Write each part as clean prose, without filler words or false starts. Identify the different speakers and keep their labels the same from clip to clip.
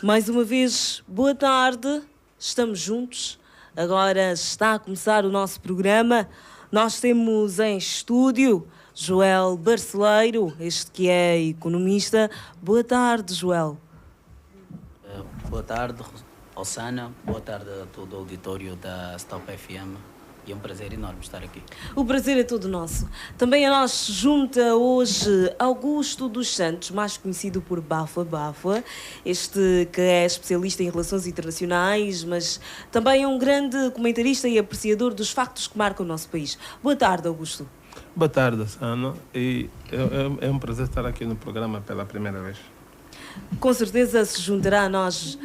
Speaker 1: Mais uma vez, boa tarde, estamos juntos. Agora está a começar o nosso programa. Nós temos em estúdio Joel Barceleiro, este que é economista. Boa tarde, Joel.
Speaker 2: Boa tarde, Osana. Boa tarde a todo o auditório da Stop FM. E é um prazer enorme estar aqui.
Speaker 1: O prazer é todo nosso. Também a nós se junta hoje Augusto dos Santos, mais conhecido por Bafa Bafa, este que é especialista em relações internacionais, mas também é um grande comentarista e apreciador dos factos que marcam o nosso país. Boa tarde, Augusto.
Speaker 3: Boa tarde, Sana. E é um prazer estar aqui no programa pela primeira vez.
Speaker 1: Com certeza se juntará a nós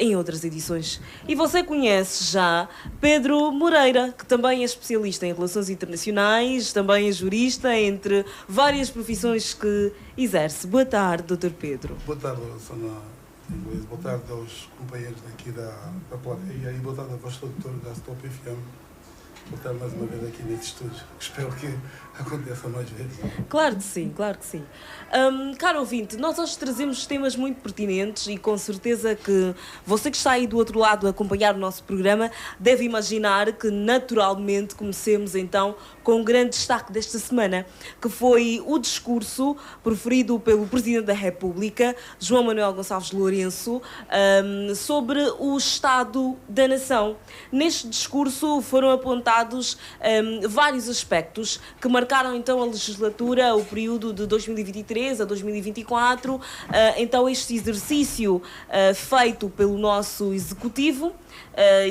Speaker 1: em outras edições. E você conhece já Pedro Moreira, que também é especialista em relações internacionais, também é jurista, entre várias profissões que exerce. Boa tarde, Dr. Pedro.
Speaker 4: Boa tarde, Sana Inglês. Boa tarde aos companheiros aqui da plateia e boa tarde a vós, doutor da Stop FM. Vou estar mais uma vez aqui neste estúdio. Espero que aconteça mais vezes.
Speaker 1: Claro que sim, claro que sim. Caro ouvinte, nós hoje trazemos temas muito pertinentes e com certeza que você que está aí do outro lado a acompanhar o nosso programa deve imaginar que naturalmente comecemos então com um grande destaque desta semana, que foi o discurso proferido pelo Presidente da República, João Manuel Gonçalves Lourenço, sobre o Estado da Nação. Neste discurso foram apontados vários aspectos que marcaram então a legislatura, o período de 2023 a 2024, então este exercício feito pelo nosso Executivo,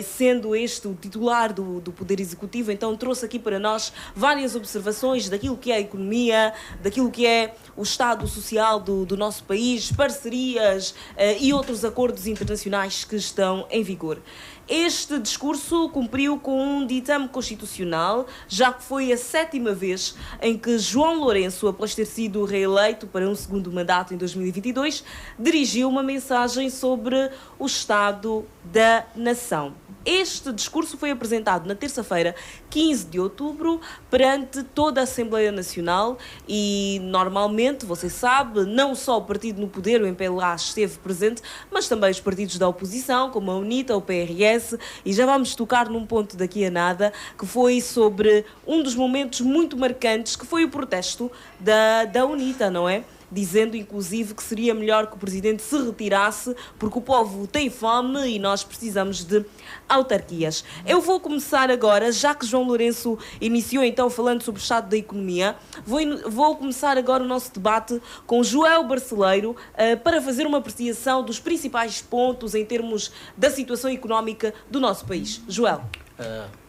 Speaker 1: sendo este o titular do Poder Executivo, então trouxe aqui para nós várias observações daquilo que é a economia, daquilo que é o estado social do nosso país, parcerias e outros acordos internacionais que estão em vigor. Este discurso cumpriu com um ditame constitucional, já que foi a 7ª vez em que João Lourenço, após ter sido reeleito para um segundo mandato em 2022, dirigiu uma mensagem sobre o Estado da Nação. Este discurso foi apresentado na terça-feira, 15 de outubro, perante toda a Assembleia Nacional e, normalmente, você sabe, não só o partido no poder, o MPLA, esteve presente, mas também os partidos da oposição, como a UNITA, o PRS, e já vamos tocar num ponto daqui a nada, que foi sobre um dos momentos muito marcantes, que foi o protesto da UNITA, não é? Dizendo, inclusive, que seria melhor que o Presidente se retirasse porque o povo tem fome e nós precisamos de autarquias. Eu vou começar agora, já que João Lourenço iniciou então falando sobre o estado da economia, vou começar agora o nosso debate com Joel Barceleiro para fazer uma apreciação dos principais pontos em termos da situação económica do nosso país. Joel.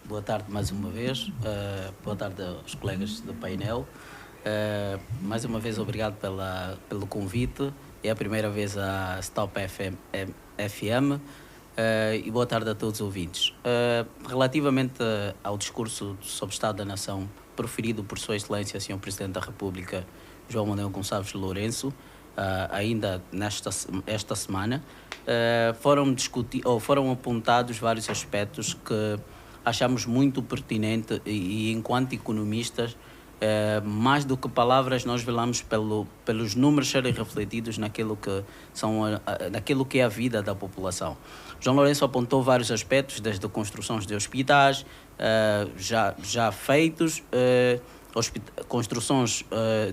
Speaker 2: Boa tarde mais uma vez. Boa tarde aos colegas do painel. Mais uma vez obrigado pelo convite. É a primeira vez a Stop FM e boa tarde a todos os ouvintes. Relativamente ao discurso sobre o Estado da Nação proferido por Sua Excelência Sr. Presidente da República João Manuel Gonçalves Lourenço, ainda esta semana, foram apontados vários aspectos que achamos muito pertinente e enquanto economistas, mais do que palavras, nós velamos pelos números serem refletidos naquilo que é a vida da população. João Lourenço apontou vários aspectos, desde construções de hospitais já feitos, construções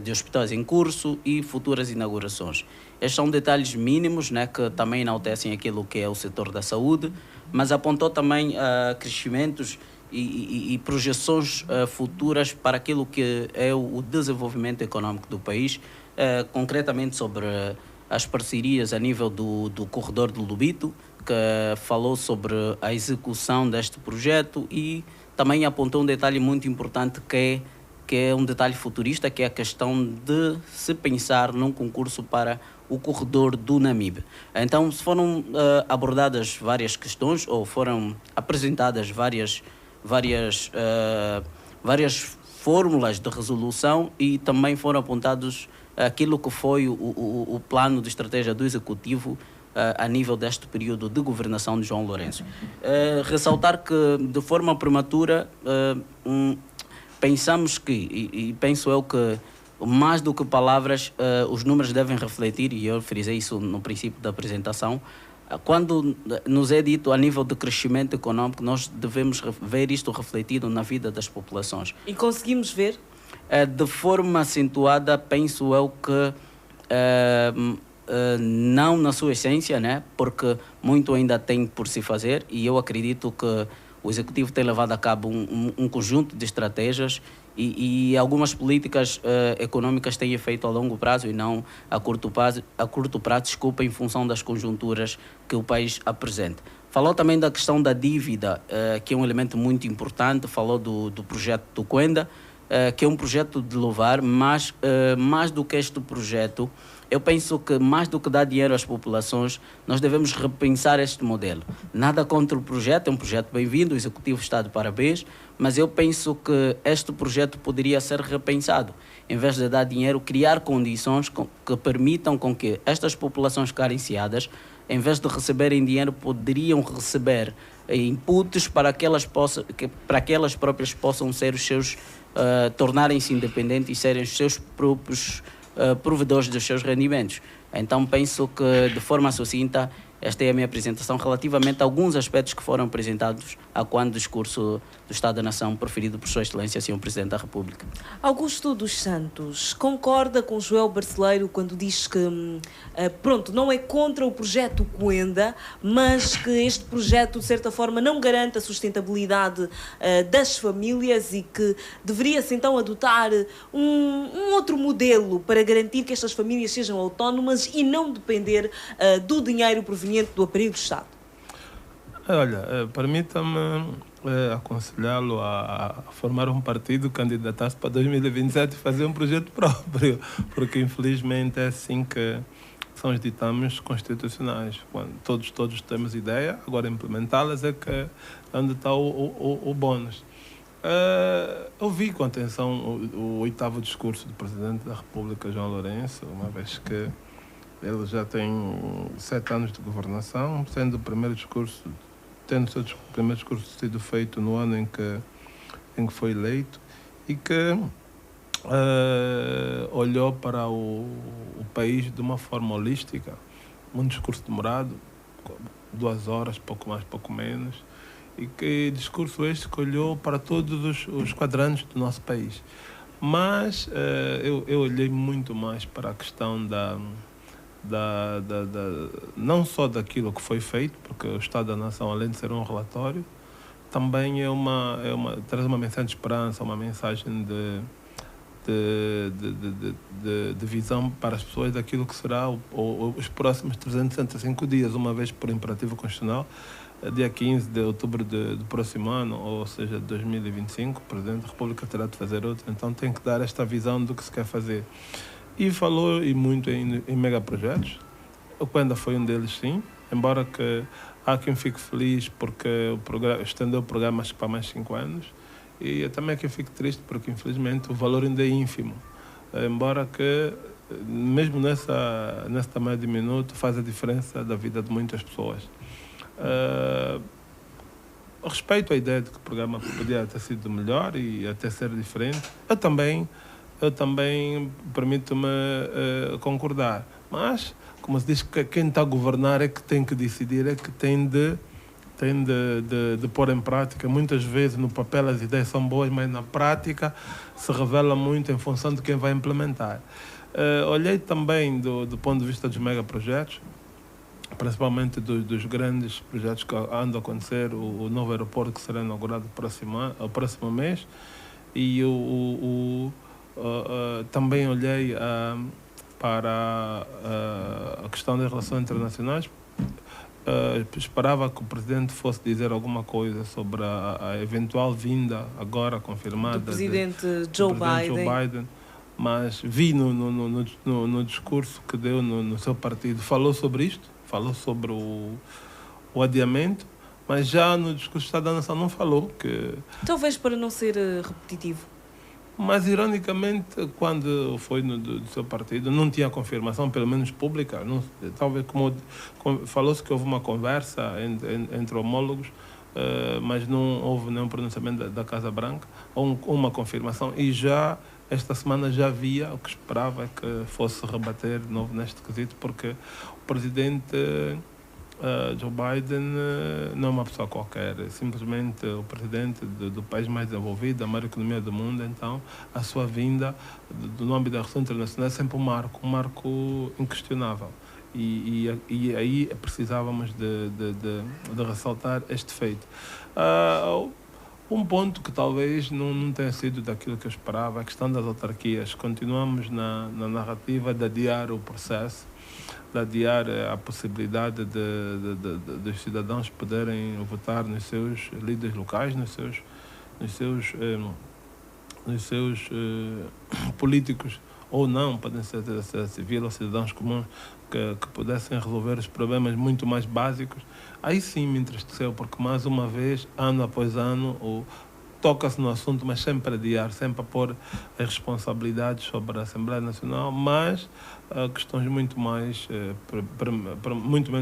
Speaker 2: de hospitais em curso e futuras inaugurações. Estes são detalhes mínimos, né, que também enaltecem aquilo que é o setor da saúde, mas apontou também crescimentos e projeções futuras para aquilo que é o desenvolvimento econômico do país, concretamente sobre as parcerias a nível do corredor do Lobito, que falou sobre a execução deste projeto e também apontou um detalhe muito importante que é um detalhe futurista, que é a questão de se pensar num concurso para o corredor do Namibe. Então foram abordadas várias questões, ou foram apresentadas várias fórmulas de resolução e também foram apontados aquilo que foi o plano de estratégia do Executivo a nível deste período de governação de João Lourenço. Ressaltar que, de forma prematura, pensamos que, e penso eu que, mais do que palavras, os números devem refletir, e eu frisei isso no princípio da apresentação, Quando nos é dito a nível de crescimento econômico, nós devemos ver isto refletido na vida das populações.
Speaker 1: E conseguimos ver?
Speaker 2: De forma acentuada, penso eu que não na sua essência, né? Porque muito ainda tem por se fazer, e eu acredito que o Executivo tem levado a cabo um conjunto de estratégias e algumas políticas econômicas têm efeito a longo prazo e não a curto prazo, desculpa, em função das conjunturas que o país apresenta. Falou também da questão da dívida, que é um elemento muito importante, falou do projeto do Quenda, que é um projeto de louvar, mas mais do que este projeto, eu penso que mais do que dar dinheiro às populações, nós devemos repensar este modelo. Nada contra o projeto, é um projeto bem-vindo, o Executivo está de parabéns, mas eu penso que este projeto poderia ser repensado. Em vez de dar dinheiro, criar condições que permitam com que estas populações carenciadas, em vez de receberem dinheiro, poderiam receber inputs para que elas próprias possam ser os seus, tornarem-se independentes e serem os seus próprios provedores dos seus rendimentos. Então penso que, de forma sucinta, esta é a minha apresentação relativamente a alguns aspectos que foram apresentados quando o discurso do Estado da Nação proferido por Sua Excelência, Sr. Presidente da República.
Speaker 1: Augusto dos Santos concorda com Joel Barceleiro quando diz que, pronto, não é contra o projeto Quenda, mas que este projeto, de certa forma, não garante a sustentabilidade das famílias e que deveria-se então adotar um outro modelo para garantir que estas famílias sejam autónomas e não depender do dinheiro proveniente do aparelho do Estado?
Speaker 3: Olha, permita-me aconselhá-lo a formar um partido, candidatar-se para 2027 e fazer um projeto próprio, porque infelizmente é assim que são os ditames constitucionais. Quando todos temos ideia, agora implementá-las é que onde está o bónus. Eu vi com atenção o 8º discurso do Presidente da República, João Lourenço, uma vez que ele já tem 7 anos de governação, tendo o primeiro discurso sido feito no ano em que foi eleito e que olhou para o país de uma forma holística, um discurso demorado, 2 horas, pouco mais, pouco menos, e que discurso este que olhou para todos os quadrantes do nosso país. Mas eu olhei muito mais para a questão não só daquilo que foi feito, porque o Estado da Nação, além de ser um relatório, também traz uma mensagem de esperança, uma mensagem de visão para as pessoas daquilo que será os próximos 365 dias, uma vez por imperativo constitucional, dia 15 de outubro do próximo ano, ou seja, de 2025, o Presidente da República terá de fazer outro, então tem que dar esta visão do que se quer fazer. E falou muito em megaprojetos. O Quenda foi um deles, sim, embora que há quem fique feliz porque estendeu o programa para mais 5 anos, e eu também há quem fique triste porque, infelizmente, o valor ainda é ínfimo, embora que, mesmo nesse tamanho diminuto, faz a diferença da vida de muitas pessoas. Respeito a ideia de que o programa podia ter sido melhor e até ser diferente. Eu também permito-me concordar, mas, como se diz, que quem está a governar é que tem que decidir, é que tem de pôr em prática. Muitas vezes no papel as ideias são boas, mas na prática se revela muito em função de quem vai implementar. Olhei também do ponto de vista dos megaprojetos, principalmente dos grandes projetos que andam a acontecer, o novo aeroporto que será inaugurado o próximo mês, e também olhei para a questão das relações internacionais. Esperava que o Presidente fosse dizer alguma coisa sobre a eventual vinda, agora confirmada,
Speaker 1: do Presidente Joe Biden,
Speaker 3: mas vi no discurso que deu no seu partido, falou sobre isto, falou sobre o adiamento, mas já no discurso do Estado da Nação não falou.
Speaker 1: Talvez para não ser repetitivo.
Speaker 3: Mas, ironicamente, quando foi do seu partido, não tinha confirmação, pelo menos pública. Talvez, falou-se que houve uma conversa entre homólogos, mas não houve nenhum pronunciamento da Casa Branca, ou uma confirmação. E já, esta semana, já havia o que esperava que fosse rebater de novo neste quesito, porque o Presidente Joe Biden não é uma pessoa qualquer, é simplesmente o presidente do país mais desenvolvido, da maior economia do mundo. Então, a sua vinda do nome da relação internacional é sempre um marco inquestionável. E aí precisávamos de ressaltar este feito. Um ponto que talvez não tenha sido daquilo que eu esperava, a questão das autarquias. Continuamos na narrativa de adiar o processo, de adiar a possibilidade dos cidadãos poderem votar nos seus líderes locais, nos seus políticos, ou não, podem ser civil ou cidadãos comuns, que pudessem resolver os problemas muito mais básicos. Aí sim me entristeceu, porque mais uma vez, ano após ano, toca-se no assunto, mas sempre a adiar, sempre a pôr as responsabilidades sobre a Assembleia Nacional, mas questões muito menos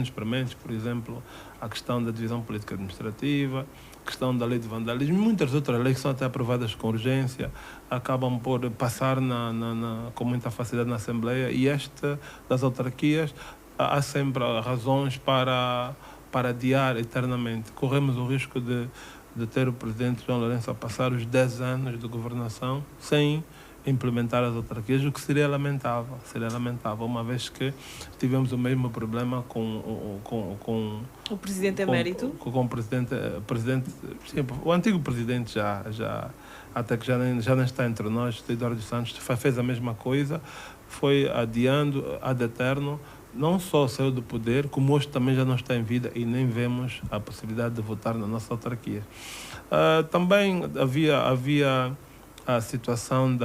Speaker 3: prementes, por exemplo, a questão da divisão política administrativa, a questão da lei de vandalismo, muitas outras leis que são até aprovadas com urgência, acabam por passar com muita facilidade na Assembleia, e esta das autarquias há sempre razões para adiar eternamente. Corremos o risco de ter o presidente João Lourenço a passar os 10 anos de governação sem implementar as autarquias, o que seria lamentável, uma vez que tivemos o mesmo problema com
Speaker 1: o presidente emérito.
Speaker 3: Com o presidente, sim, o antigo presidente já até que já nem está entre nós, Eduardo Santos, fez a mesma coisa, foi adiando ad eterno. Não só saiu do poder, como hoje também já não está em vida e nem vemos a possibilidade de votar na nossa autarquia. Também havia a situação de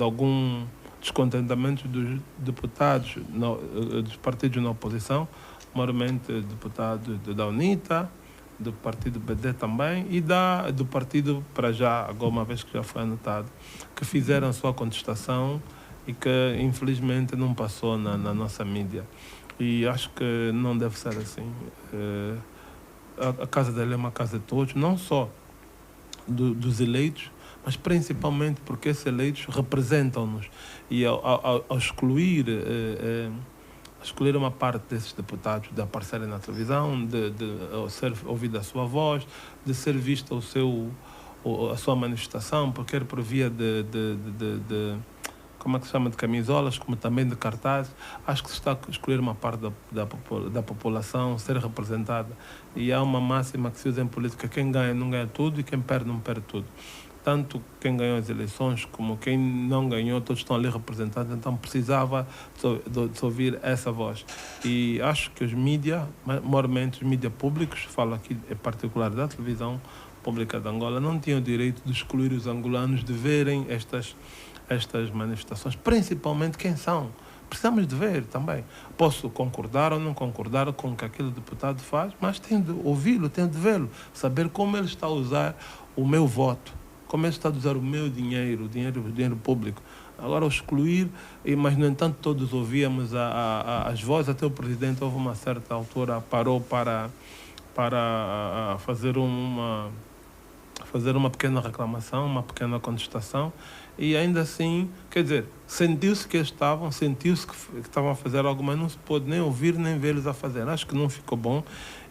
Speaker 3: algum descontentamento dos deputados dos partidos na oposição, maiormente deputados da UNITA, do partido BD também, e do partido, para já, agora uma vez que já foi anotado, que fizeram a sua contestação e que infelizmente não passou na nossa mídia. E acho que não deve ser assim. A Casa da Lei é uma casa de todos, não só dos eleitos, mas principalmente porque esses eleitos representam-nos. E ao escolher uma parte desses deputados de aparecerem na televisão, de ser ouvida a sua voz, de ser vista a sua manifestação, porque por via como é que se chama, de camisolas, como também de cartazes, acho que se está a escolher uma parte da população ser representada. E há uma máxima que se usa em política: quem ganha não ganha tudo e quem perde não perde tudo. Tanto quem ganhou as eleições como quem não ganhou, todos estão ali representados, então precisava de ouvir essa voz. E acho que os mídias, maiormente os mídias públicos, falo aqui em particular da televisão pública de Angola, não tinham o direito de excluir os angolanos de verem estas manifestações, principalmente quem são. Precisamos de ver também. Posso concordar ou não concordar com o que aquele deputado faz, mas tenho de ouvi-lo, tenho de vê-lo, saber como ele está a usar o meu voto, como ele está a usar o meu dinheiro público. Agora, excluir, mas no entanto todos ouvíamos as vozes, até o presidente houve uma certa altura, parou para fazer uma pequena reclamação, uma pequena contestação, e ainda assim, quer dizer, sentiu-se que estavam a fazer algo, mas não se pôde nem ouvir nem vê-los a fazer. Acho que não ficou bom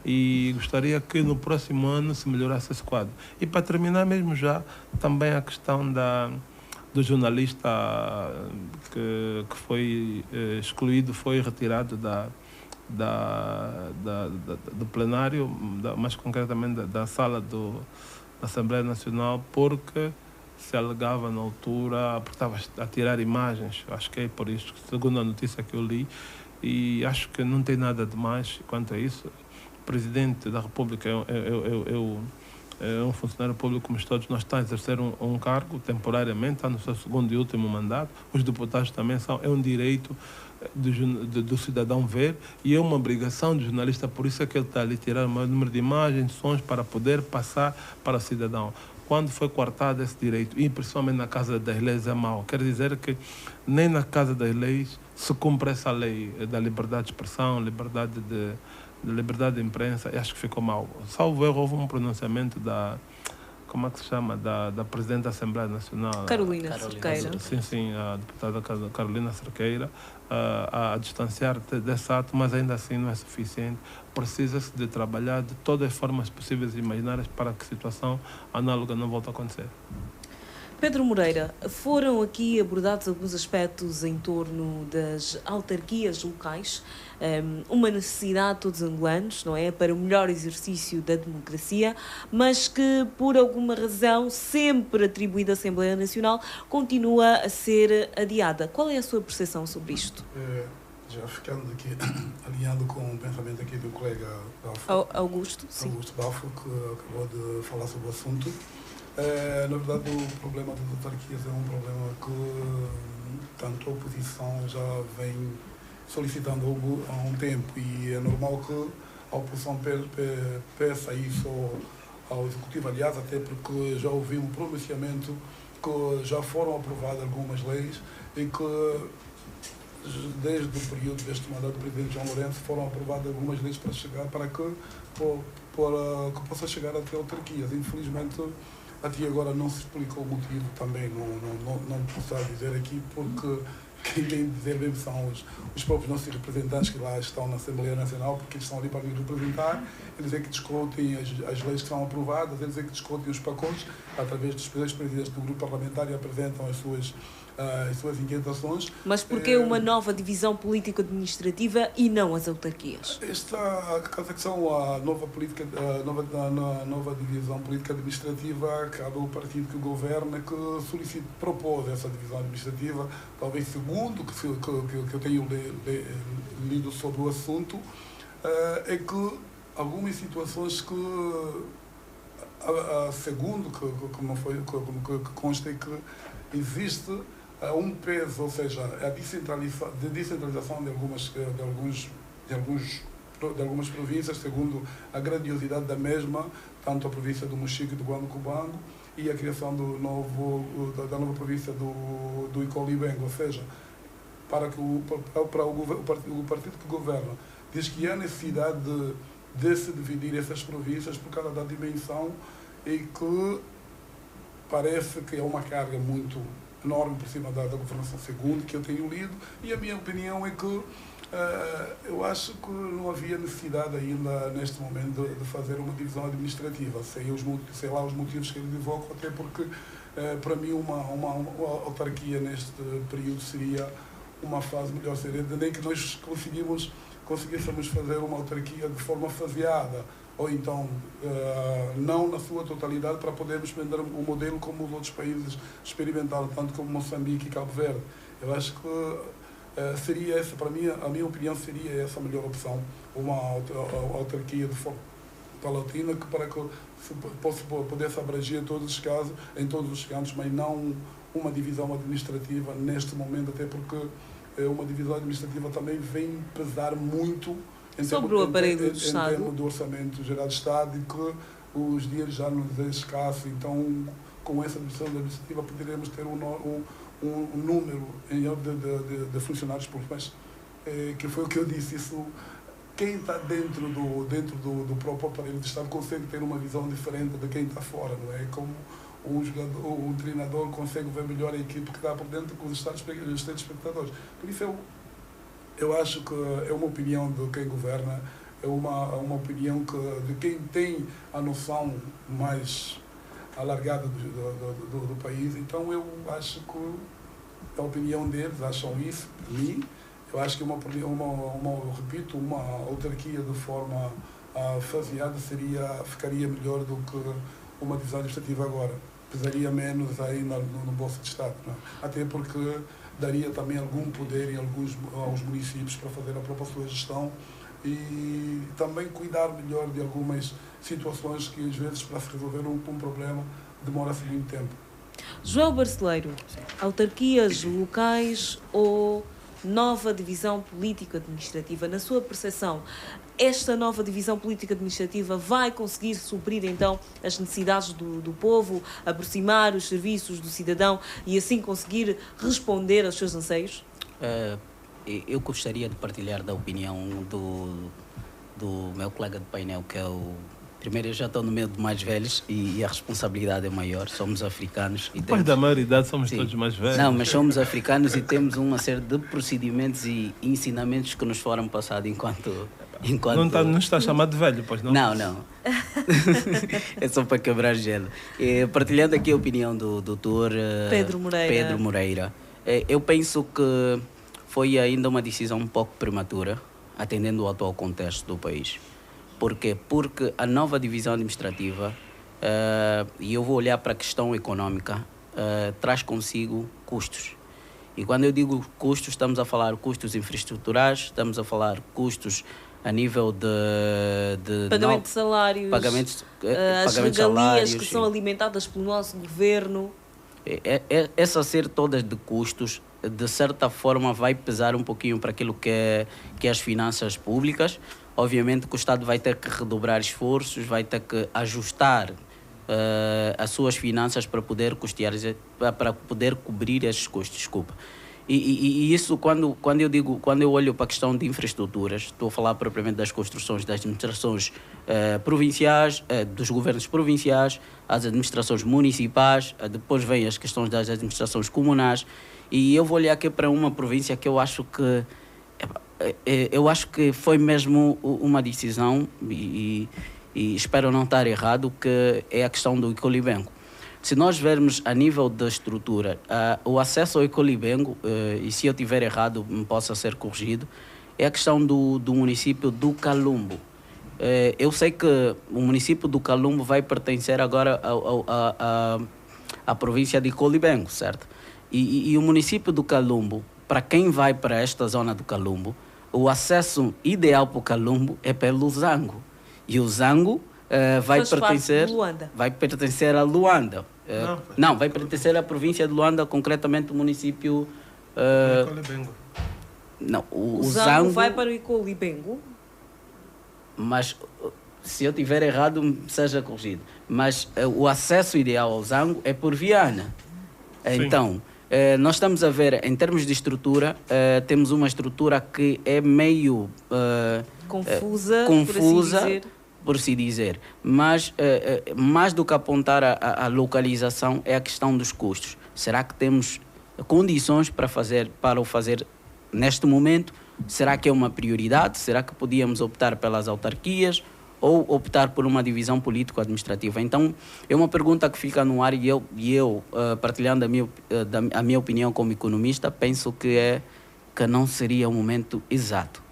Speaker 3: e gostaria que no próximo ano se melhorasse esse quadro. E para terminar mesmo já, também a questão do jornalista que foi excluído, foi retirado do plenário, mais concretamente da sala da Assembleia Nacional, porque se alegava na altura, porque estava a tirar imagens. Acho que é por isso, segundo a notícia que eu li, e acho que não tem nada de mais quanto a isso. O Presidente da República é um funcionário público como todos. Nós estamos a exercer um cargo temporariamente, está no seu segundo e último mandato. Os deputados também é um direito do cidadão ver, e é uma obrigação do jornalista, por isso é que ele está ali a tirar o maior número de imagens, de sons, para poder passar para o cidadão. Quando foi cortado esse direito, e principalmente na Casa das Leis, é mau. Quer dizer que nem na Casa das Leis se cumpre essa lei da liberdade de expressão, liberdade de imprensa, e acho que ficou mal. Salvo erro, houve um pronunciamento como é que se chama, da Presidente da Assembleia Nacional.
Speaker 1: Carolina Cerqueira.
Speaker 3: Sim, a deputada Carolina Cerqueira, a distanciar-te desse ato, mas ainda assim não é suficiente. Precisa-se de trabalhar de todas as formas possíveis e imaginárias para que a situação análoga não volte a acontecer.
Speaker 1: Pedro Moreira, foram aqui abordados alguns aspectos em torno das autarquias locais, uma necessidade de todos os angolanos, não é, para o melhor exercício da democracia, mas que por alguma razão, sempre atribuída à Assembleia Nacional, continua a ser adiada. Qual é a sua percepção sobre isto?
Speaker 4: Já ficando aqui alinhado com o pensamento aqui do colega Balfo,
Speaker 1: Augusto
Speaker 4: Balfo, que acabou de falar sobre o assunto. Na verdade, o problema das autarquias é um problema que tanto a oposição já vem solicitando há um tempo, e é normal que a oposição peça isso ao Executivo, aliás, até porque já houve um pronunciamento que já foram aprovadas algumas leis e que desde o período deste mandato do Presidente João Lourenço foram aprovadas algumas leis para que possa chegar até autarquias. Infelizmente, até agora não se explicou o motivo também, não posso dizer aqui, porque quem tem de dizer mesmo são os próprios nossos representantes que lá estão na Assembleia Nacional, porque eles estão ali para nos representar. Eles é que discutem as leis que são aprovadas, eles é que discutem os pacotes através dos presidentes do grupo parlamentar e apresentam as suas inquietações.
Speaker 1: Mas porquê uma nova divisão político-administrativa e não as autarquias?
Speaker 4: Esta questão, a nova divisão político-administrativa, cabe ao partido que governa que propôs essa divisão administrativa. Talvez segundo que eu tenho lido sobre o assunto, é que algumas situações que, segundo que consta, é que existe um peso, ou seja, a descentralização de algumas províncias, segundo a grandiosidade da mesma, tanto a província do Mochico e do Guano-Cubango, e a criação da nova província do Icolibengo, ou seja, para o partido que governa, diz que há necessidade de se dividir essas províncias por causa da dimensão, e que parece que é uma carga muito enorme por cima da governação, segundo que eu tenho lido, e a minha opinião é que eu acho que não havia necessidade ainda, neste momento, de fazer uma divisão administrativa. Sei lá os motivos que ele evocam, até porque, para mim, uma autarquia neste período seria uma fase melhor. Seria nem que nós conseguíssemos fazer uma autarquia de forma faseada, ou então não na sua totalidade, para podermos experimentar um modelo como os outros países experimentaram, tanto como Moçambique e Cabo Verde. Eu acho que seria essa, para mim, a minha opinião, seria essa a melhor opção, uma autarquia de forma paulatina, para que pudesse abranger em todos os cantos, mas não uma divisão administrativa neste momento, até porque uma divisão administrativa também vem pesar muito
Speaker 1: sobre o aparelho do Estado, em
Speaker 4: termos do Orçamento Geral do Estado, e que os dinheiros já nos é escasso. Então, com essa divisão administrativa, poderemos ter um número de funcionários por mês, que foi o que eu disse. Isso, quem está dentro do próprio aparelho do Estado consegue ter uma visão diferente de quem está fora, não é? Como um treinador consegue ver melhor a equipe que está por dentro que os telespectadores. Por isso, eu acho que é uma opinião de quem governa, é uma opinião de quem tem a noção mais alargada do país. Então, eu acho que a opinião deles, acham isso. Para mim, eu acho que repito, uma autarquia de forma faseada ficaria melhor do que uma divisão administrativa agora. Pesaria menos aí no bolso de Estado, não é? Até porque daria também algum poder aos municípios para fazer a própria sua gestão e também cuidar melhor de algumas situações que, às vezes, para se resolver um problema, demora-se muito tempo.
Speaker 1: João Barceleiro, autarquias locais ou nova divisão político-administrativa? Na sua percepção, esta nova divisão político-administrativa vai conseguir suprir, então, as necessidades do povo, aproximar os serviços do cidadão e, assim, conseguir responder aos seus anseios?
Speaker 2: Eu gostaria de partilhar da opinião do meu colega de painel, que é o Primeiro, eu já estou no meio de mais velhos e a responsabilidade é maior. Somos africanos.
Speaker 3: Depois da maioridade somos todos mais velhos.
Speaker 2: Não, mas somos africanos e temos uma série de procedimentos e ensinamentos que nos foram passados enquanto...
Speaker 3: Não está chamado de velho, pois não?
Speaker 2: Não. É só para quebrar gelo. Partilhando aqui a opinião do doutor
Speaker 1: Pedro
Speaker 2: Moreira, eu penso que foi ainda uma decisão um pouco prematura, atendendo ao atual contexto do país. Por quê? Porque a nova divisão administrativa, e eu vou olhar para a questão econômica, traz consigo custos. E quando eu digo custos, estamos a falar custos infraestruturais, estamos a falar custos a nível de
Speaker 1: pagamento de salários, as regalias que são alimentadas pelo nosso governo.
Speaker 2: Essa série toda de custos, de certa forma, vai pesar um pouquinho para aquilo que é as finanças públicas. Obviamente que o Estado vai ter que redobrar esforços, vai ter que ajustar as suas finanças para poder custear, para poder cobrir esses custos. Desculpa. E isso, quando eu olho para a questão de infraestruturas, estou a falar propriamente das construções das administrações provinciais, dos governos provinciais, as administrações municipais, depois vem as questões das administrações comunais, e eu vou olhar aqui para uma província que eu acho que foi mesmo uma decisão, e espero não estar errado, que é a questão do Icolibengo. Se nós vermos a nível da estrutura, o acesso ao Icolibengo, e se eu estiver errado, me possa ser corrigido, é a questão do município do Calumbo. Eu sei que o município do Calumbo vai pertencer agora à província de Icolibengo, certo? E o município do Calumbo, para quem vai para esta zona do Calumbo, o acesso ideal para o Calumbo é pelo Zango. E o Zango vai pertencer a Luanda. Não, vai pertencer à província de Luanda, concretamente o município... Não, o
Speaker 1: Zango vai para o Icolibengo?
Speaker 2: Mas, se eu estiver errado, seja corrigido. Mas o acesso ideal ao Zango é por Viana. Sim. Então, nós estamos a ver, em termos de estrutura, temos uma estrutura que é meio...
Speaker 1: confusa,
Speaker 2: por assim dizer. Mas, mais do que apontar a localização, é a questão dos custos. Será que temos condições para o fazer neste momento? Será que é uma prioridade? Será que podíamos optar pelas autarquias ou optar por uma divisão político-administrativa? Então, é uma pergunta que fica no ar, e eu partilhando a minha opinião como economista, penso que não seria o momento exato.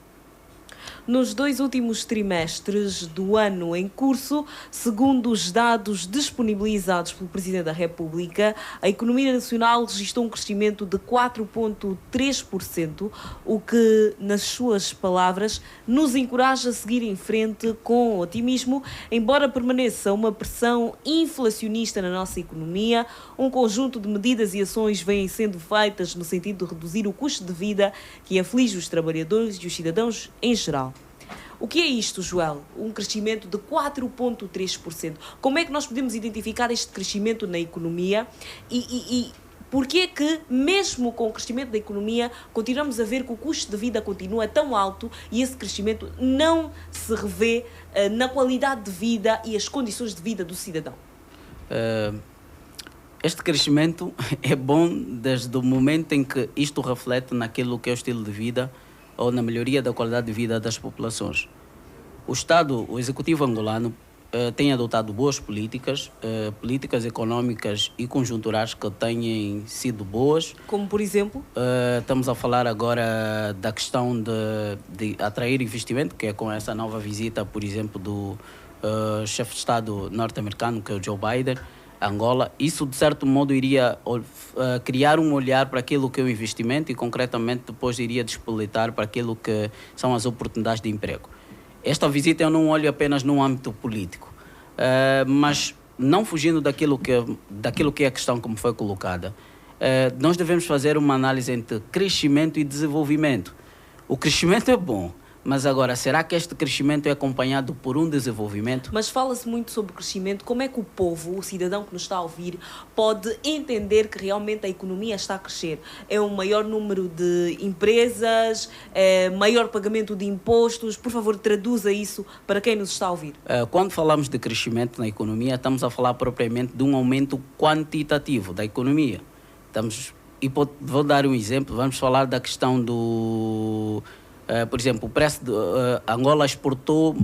Speaker 1: Nos 2 últimos trimestres do ano em curso, segundo os dados disponibilizados pelo Presidente da República, a economia nacional registrou um crescimento de 4,3%, o que, nas suas palavras, nos encoraja a seguir em frente com otimismo, embora permaneça uma pressão inflacionista na nossa economia. Um conjunto de medidas e ações vêm sendo feitas no sentido de reduzir o custo de vida que aflige os trabalhadores e os cidadãos em geral. O que é isto, Joel? Um crescimento de 4,3%. Como é que nós podemos identificar este crescimento na economia e porquê é que, mesmo com o crescimento da economia, continuamos a ver que o custo de vida continua tão alto e esse crescimento não se revê na qualidade de vida e as condições de vida do cidadão?
Speaker 2: Este crescimento é bom desde o momento em que isto reflete naquilo que é o estilo de vida ou na melhoria da qualidade de vida das populações. O Estado, o Executivo angolano, tem adotado boas políticas económicas e conjunturais que têm sido boas.
Speaker 1: Como, por exemplo?
Speaker 2: Estamos a falar agora da questão de atrair investimento, que é com essa nova visita, por exemplo, do chefe de Estado norte-americano, que é o Joe Biden, Angola. Isso, de certo modo, iria criar um olhar para aquilo que é o investimento e, concretamente, depois iria despolitar para aquilo que são as oportunidades de emprego. Esta visita eu não olho apenas no âmbito político, mas não fugindo daquilo que é a questão como foi colocada. Nós devemos fazer uma análise entre crescimento e desenvolvimento. O crescimento é bom, Mas agora, será que este crescimento é acompanhado por um desenvolvimento?
Speaker 1: Mas fala-se muito sobre crescimento. Como é que o povo, o cidadão que nos está a ouvir, pode entender que realmente a economia está a crescer? É um maior número de empresas, é maior pagamento de impostos? Por favor, traduza isso para quem nos está a ouvir.
Speaker 2: Quando falamos de crescimento na economia, estamos a falar propriamente de um aumento quantitativo da economia. Vou dar um exemplo, vamos falar da questão do... por exemplo, o preço de Angola exportou,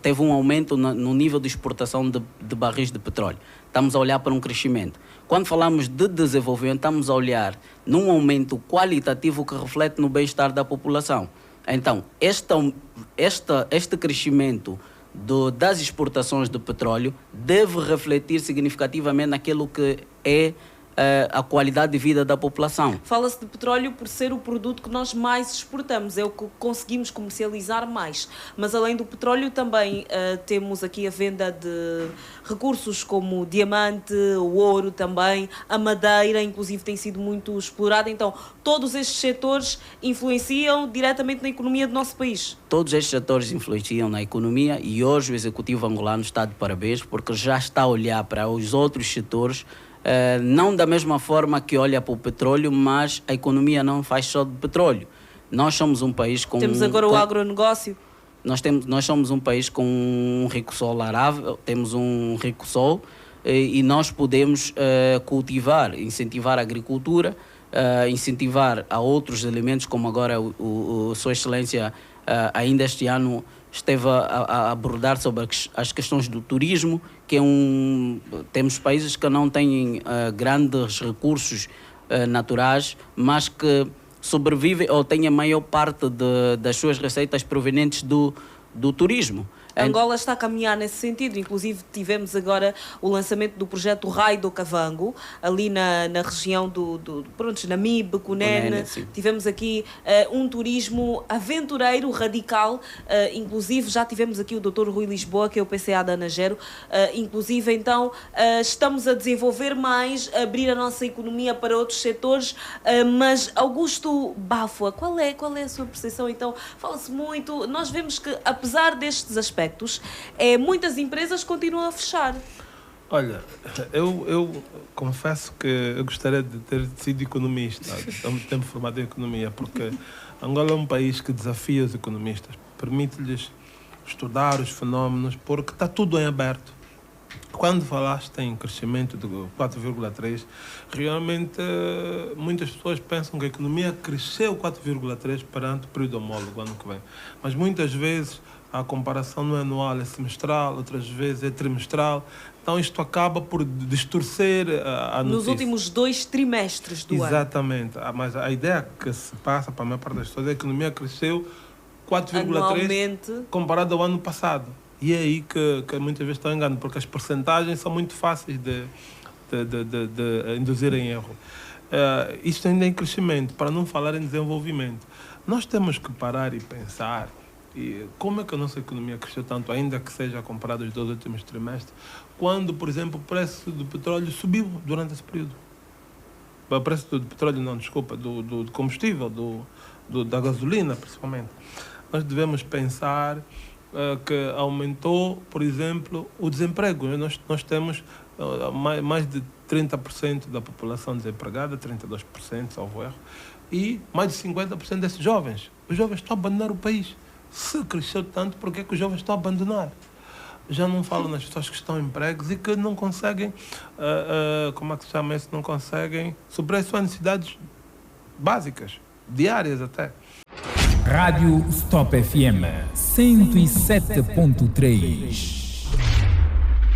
Speaker 2: teve um aumento no nível de exportação de barris de petróleo. Estamos a olhar para um crescimento. Quando falamos de desenvolvimento, estamos a olhar num aumento qualitativo que reflete no bem-estar da população. Então, este crescimento das exportações de petróleo deve refletir significativamente naquilo que é a qualidade de vida da população.
Speaker 1: Fala-se de petróleo por ser o produto que nós mais exportamos, é o que conseguimos comercializar mais. Mas além do petróleo também temos aqui a venda de recursos como o diamante, o ouro também, a madeira, inclusive tem sido muito explorada. Então, todos estes setores influenciam diretamente na economia do nosso país.
Speaker 2: Todos estes setores influenciam na economia e hoje o Executivo angolano está de parabéns porque já está a olhar para os outros setores. Não da mesma forma que olha para o petróleo, mas a economia não faz só de petróleo. Nós somos um país com...
Speaker 1: Temos agora o agronegócio.
Speaker 2: Nós somos um país com um rico solo arável, temos um rico solo e nós podemos cultivar, incentivar a agricultura, incentivar a outros elementos, como agora Sua Excelência ainda este ano esteve a abordar sobre as questões do turismo, que temos países que não têm grandes recursos naturais, mas que sobrevivem ou têm a maior parte das suas receitas provenientes do turismo.
Speaker 1: Angola está a caminhar nesse sentido, inclusive tivemos agora o lançamento do projeto Raio do Kavango, ali na região Namibe, Cunene. Tivemos aqui um turismo aventureiro, radical, inclusive já tivemos aqui o Dr. Rui Lisboa, que é o PCA da Anagero, inclusive então estamos a desenvolver mais, abrir a nossa economia para outros setores, mas Augusto Bafua, qual é a sua percepção? Então, fala-se muito, nós vemos que apesar destes aspectos, muitas empresas continuam a fechar.
Speaker 3: Olha, eu confesso que eu gostaria de ter sido economista, há muito tempo formado em economia, porque Angola é um país que desafia os economistas, permite-lhes estudar os fenómenos, porque está tudo em aberto. Quando falaste em crescimento de 4,3%, realmente muitas pessoas pensam que a economia cresceu 4,3% perante o período homólogo ano que vem. Mas muitas vezes a comparação não é anual, é semestral, outras vezes é trimestral. Então isto acaba por distorcer a notícia.
Speaker 1: Nos últimos 2 trimestres do ano.
Speaker 3: Exatamente. Mas a ideia que se passa para a maior parte das pessoas é que a economia cresceu 4,3% comparado ao ano passado. E é aí que muitas vezes estão enganando, porque as percentagens são muito fáceis de induzir em erro. Isto ainda é em crescimento, para não falar em desenvolvimento. Nós temos que parar e pensar como é que a nossa economia cresceu tanto, ainda que seja comparado aos 2 últimos trimestres, quando, por exemplo, o preço do petróleo subiu durante esse período. O preço do petróleo, não, desculpa, do combustível, da gasolina, principalmente. Nós devemos pensar que aumentou, por exemplo, o desemprego. Nós temos mais de 30% da população desempregada, 32%, salvo erro, e mais de 50% desses jovens. Os jovens estão a abandonar o país. Se cresceu tanto, por que os jovens estão a abandonar? Já não falo nas pessoas que estão em empregos e que não conseguem, como é que se chama isso? Não conseguem suprir as suas necessidades básicas, diárias até.
Speaker 5: Rádio Stop FM 107.3